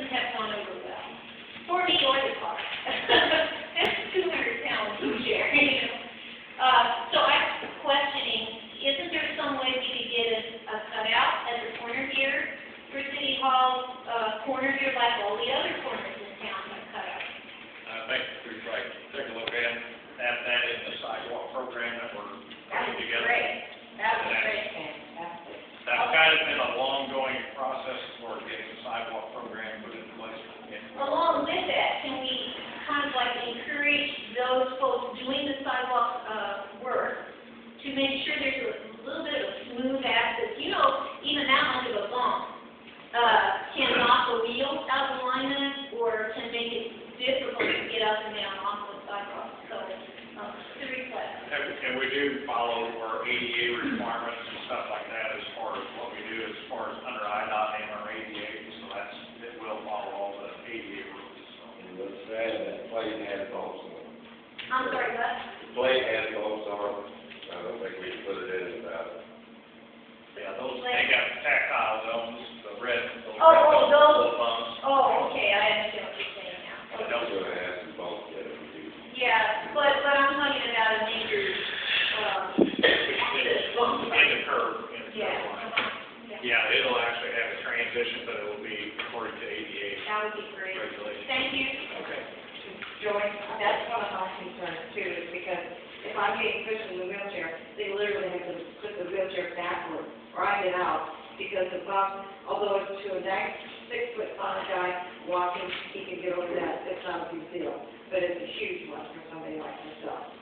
wouldn't have gone over well. For me or the car. That's 200 pounds to share, you know. So I'm questioning, isn't there some way we could get a cutout at the corner here for City Hall, corner here like all the other corners in town have cutouts? I think we'd like to take a look at that in the sidewalk program that we're putting together. That was great, fantastic. That's kind of been a long-going process for getting the sidewalk program put in place. Along with that, can we kind of like encourage those folks doing the sidewalk work to make sure there's a little bit of a smooth access? You know, even that much of a bump can knock the wheels out of alignment or can make it difficult to get up and down off the sidewalk. So, the request. And we do follow our ADA requirements and stuff like that as far as what we do as far as under IDOT and our ADA. So it will follow all the ADA rules. So. And what's sad, that plate has bolts on it. I'm sorry, what? The plate has bolts on it. I don't think we can put it in without it. Yeah, those, they got tactile zones, the red, those those. bumps. Oh, okay, I understand what you're saying now. I don't know if it has some bolts yet. Yeah, but I'm talking about a major, access bump. In the curve. Yeah. Yeah, it'll actually have a transition, but it will be according to ADA That would be great. regulations. Thank you. Okay. Joyce, that's one of my concerns too, is because if I'm getting pushed in the wheelchair, they literally have to put the wheelchair backward, grind it out, because the bump, although it's to a nice 6'5" guy walking, he can get over that, it's not a big deal. But it's a huge one for somebody like myself,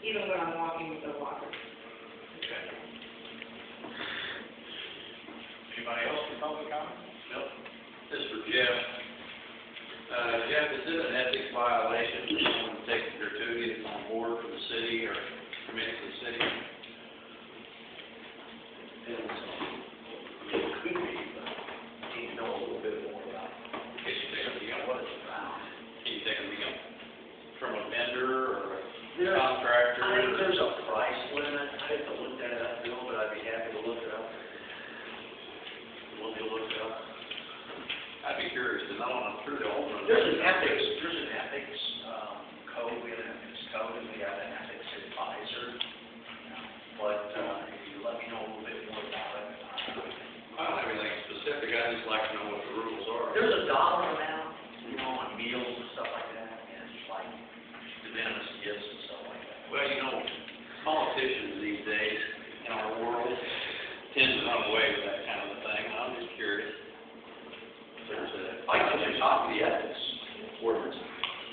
even when I'm walking with a walker. Okay. Anybody else for public comment? Nope. This is for Jeff. Jeff, is it an ethics violation for someone to take a gratuity that's on board for the city or commit to the city? It could be, but you need to know a little bit more about it. Can you take a deal? What it's about. Can you take a deal from a vendor or a There's- contractor? I think there's a price limit. I have to look that up, Bill, but I'd be happy to look it up. You want me to look it up? I'd be curious to know, and I'm sure the owner. There's an ethics code. We have an ethics code, and we have an ethics advisor. But if you let me know a little bit more about it. I don't have anything specific, I just like to know what the rules are. There's a dollar amount, you know, on meals and stuff like that, and it's like de minimis gifts and stuff like that. Well, you know, politicians these days in our world tend to run away with that kind of a thing, and I'm just curious. There's I can just copy the ethics ordinance.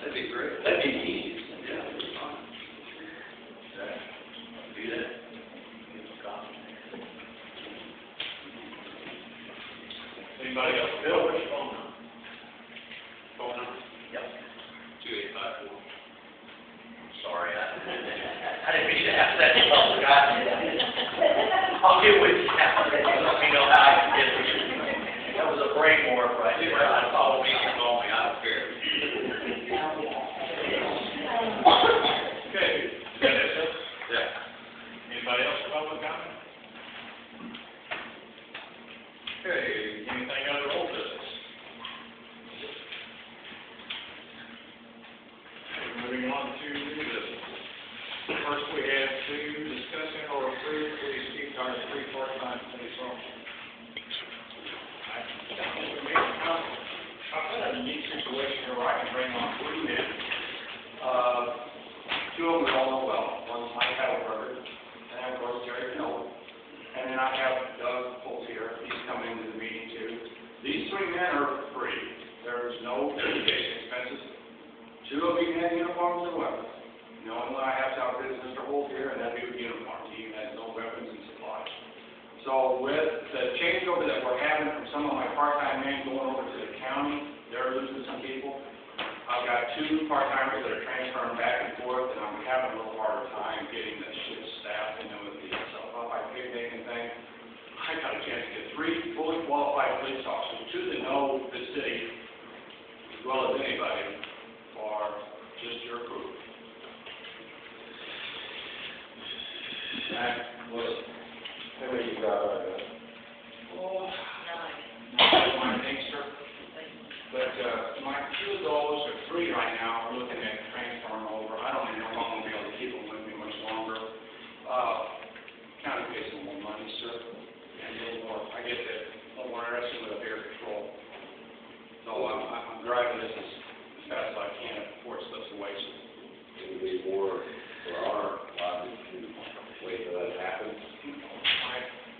that'd be great. That'd be easy. Yeah, that'd be fine. Do that. Give a copy. Anybody else? Bill, what's your phone number? Phone number? Yep. 2854. Sorry, I didn't mean to ask that in public. I'll get with you now. Let me know how I can get with you. That was a brain warp right You there. might want to call me, you call me, I don't care. Okay. Is that it? Yeah. Anybody else for public comment? Okay, anything other old business? Okay, moving on to new business. First, we have to discuss and or approve police chief hire 3 part-time police officers. I've got a unique situation here where I can bring on 3 men. 2 of them we all know well. One's Mike Hattleberger, and then of course Jerry Hill. And then I have Doug Holt here, he's coming into the meeting too. These 3 men are free. There's no education expenses. 2 of you have uniforms and weapons. The only one I have to outfit is Mr. Holt here, and that'd be with uniforms. He has no weapons and supplies. So with the changeover that we're having from some of my part-time men going over to the county, they're losing some people. I've got 2 part-timers that are transferring back and forth, and I'm having a little harder time getting the shift staff into with the self-applied picnic and thing. I got a chance to get 3 fully qualified police officers, 2 that know the city as well as anybody, for just your approval. That was, how many you got right now? Oh, 9. My name, sir. But, So I'm driving this as fast as I can before it slips away. So It would be more for our logic to wait till that happens.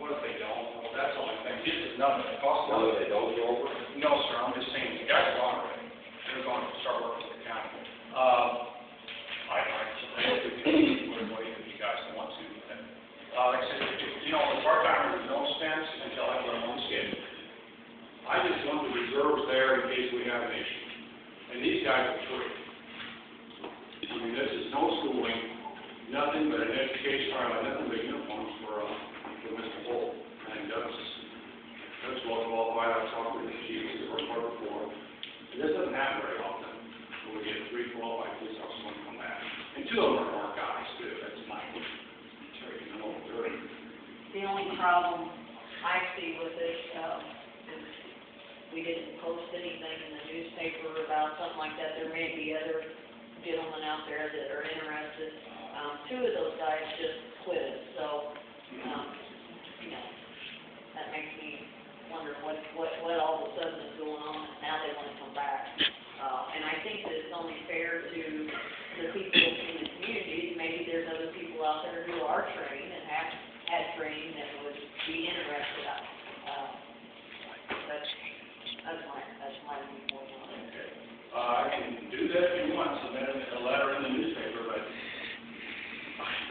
what if they don't? Well, that's the only thing. This is nothing. It costs Now nothing. that they don't go over, No, sir, I'm just saying, the guys are on already. They're going to start working with the county. I suppose we can wait if you guys want to. Like I said, you know, the part-timers don't spend until I put them on schedule. I just want the reserves there in case we have an issue. And these guys are free. I mean, this is no schooling, nothing but an education, or nothing but uniforms for Mr. Holt. And Doug's well qualified. I've talked with the chief, he's worked hard before. This doesn't happen very often. When we get 3 qualified police officers want to come back. And 2 of them are guys, too. That's my, you know, they're The only problem I see with this, is we didn't post anything in the newspaper about something like that. There may be other gentlemen out there that are interested. 2 of those guys just quit, so, you know, that makes me wonder what all of a sudden is going on, and now they want to come back. And I think that it's only fair to the people in the community. Maybe there's other people out there who are trained and have had training that would be interested. That's my viewpoint on it. I can do that if you want, submit a letter in the newspaper, but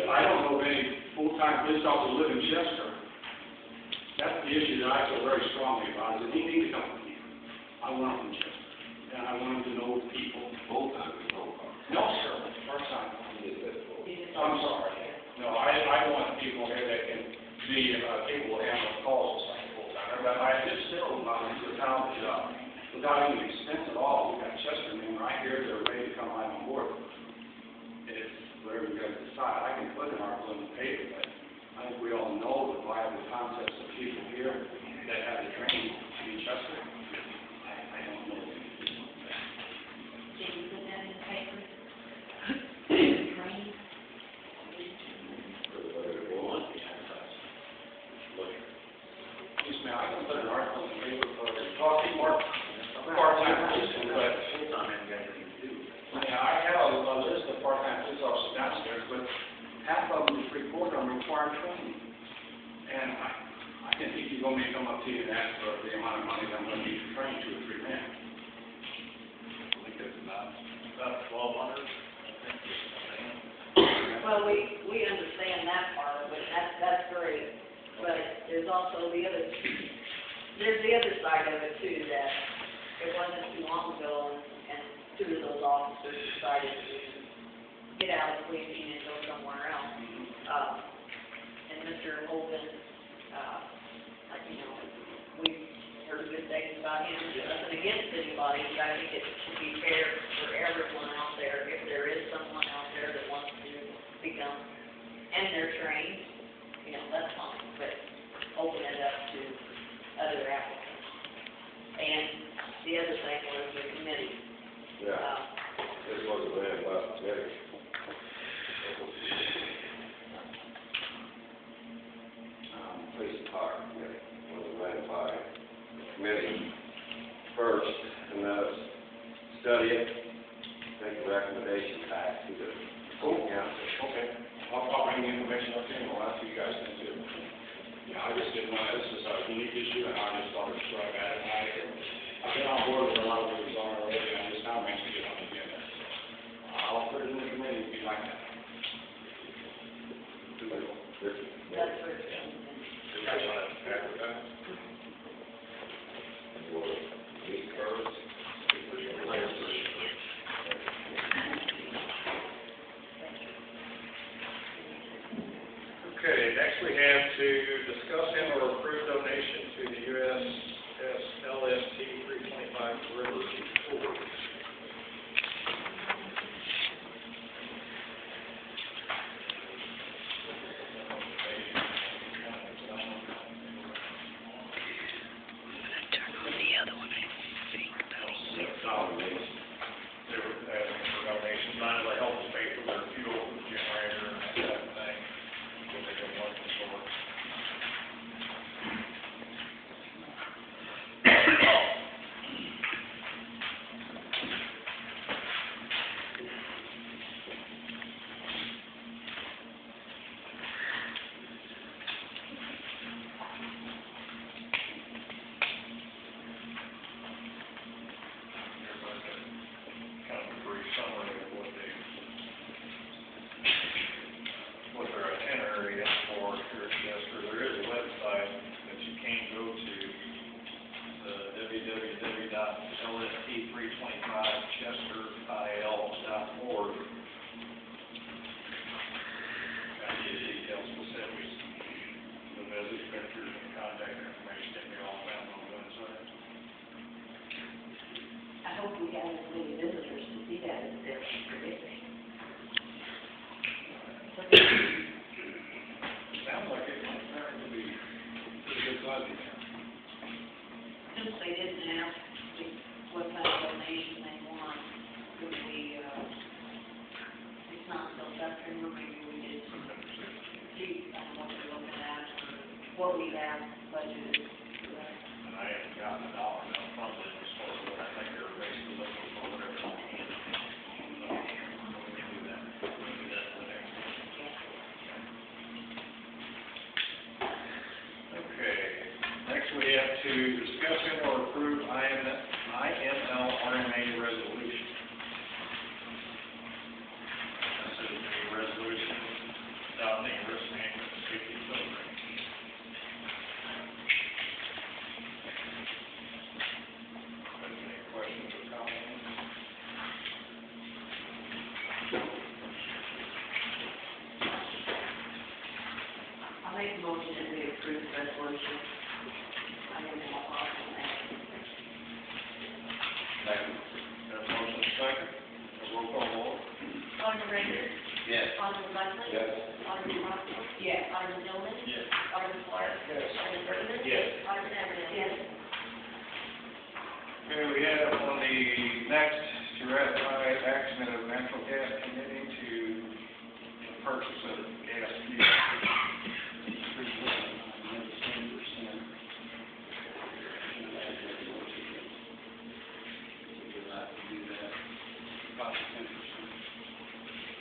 I don't know of any full-time police officers who live in Chester. That's the issue that I feel very strongly about, is that he needs to come from here. I want him from Chester, and I want him to know people. full-time, no. No, sir, first time. You just I'm sorry. No, I want people here that can be capable of handling calls just like a full-timer. But I just still want to do a talented job without any expense at all. We've got Chester men right here, they're ready to come right on board. It's whatever you guys decide. I can put an article in the paper, but I think we all know the viable concepts of people here that have the training in Chester. I don't know. Did you put that in the paper? Training? Yes, ma'am, I can put an article in the paper for talking more part-time policemen, but yeah, I have a list of part-time police officers downstairs, but half of them, 3/4 of them require training. And I can think you're going to come up to you and ask for the amount of money that I'm going to need to train 2 or 3 men. I think that's about 1,200. Well, we understand that part of it, that's great, but there's also the other side of it too, that it wasn't too long ago, and 2 of those officers decided to get out of policing and go somewhere else. And Mr. Holden, you know, we've heard good things about him, nothing against anybody, but I think it should be fair for everyone out there, if there is someone out there that wants to become, and they're trained, you know, that's fine, but open it up to other applicants. And the other thing was the committee. Yeah, this wasn't land left, committee. Police and fire committee, wasn't land by committee first, and study it, make a recommendation back to the full council. Okay, I'll bring the information up to you, I'll ask you guys then too. Yeah, I just didn't want, this is a unique issue, and I just thought it's right at it. I've been on board with a lot of things on already, and I just now mentioned it on the agenda. I'll put it in the committee if you like that. That's where it's going. You guys want to advertise? You want to meet first? Okay, next we have to discuss and/or approve donation to the USS LST 325 River Ford. Turn on the other one, I think, though. www.lst325chester.il.org. Got the details, specifics, the visit pictures and contact information can be all found on the website. I hope we got as many visitors to see that as they're predicting. Sounds like it might turn to be pretty good budget. Since they didn't ask what kind of donation they want, could we, it's not till September, maybe we could see, what we're looking at, or what we have budgeted for that. And I haven't gotten a dollar now from them, so I think they're basically looking for whatever they can. So, we can do that. We can do that for next week. Okay, next we have to discuss and or approve IML RMA resolution. This is a resolution adopting risk management safety program. Any questions or comments? I'll make a motion that we approve the resolution. I am in all on that. Second. Got a motion and a second. A roll call vote. Alderman Ranger, Yes. Alderman Leslie. Yes. Alderman Moskowitz. Yes. Alderman Dillman. Yes. Alderman Clark. Yes. Alderman Berthman. Yes. Alderman Everett. Yes. Okay, we have on the next to ratify action of the Natural Gas Committee to the purchase of gas fuel.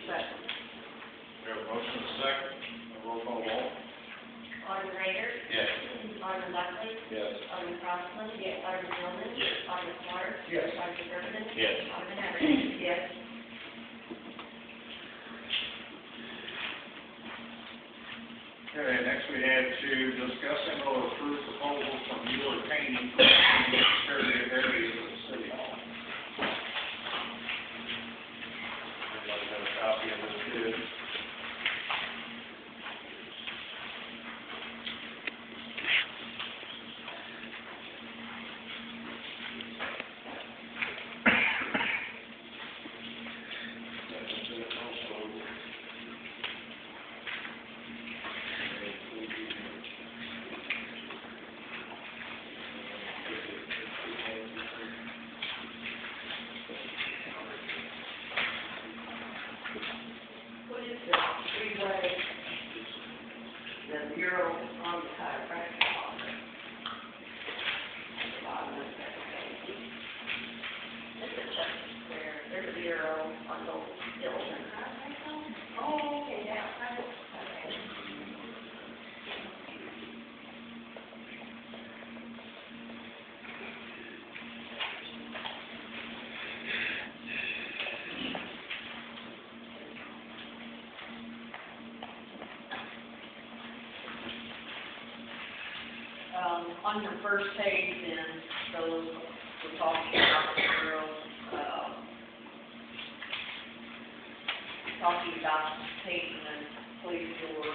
Second. We have a motion and a second. A roll call vote. Alderman Ranger, Yes. Alderman Leslie. Yes. Alderman Crosland. Yes. Alderman Dillman. Yes. Alderman Clark. Yes. Alderman Berthman. Yes. Alderman Everett. Yes. Okay, next we have to discuss and or approve proposals from Mueller Painting for exterior areas of the city hall. Everybody got a copy of this bid? That's it also. What is the three-way, the bureau on the chiropractic office? Bottom of that page. This is just where there's a bureau on the building. Oh, okay, yeah, okay. On your first page, then, those, we're talking about the bureau, talking about taking the police door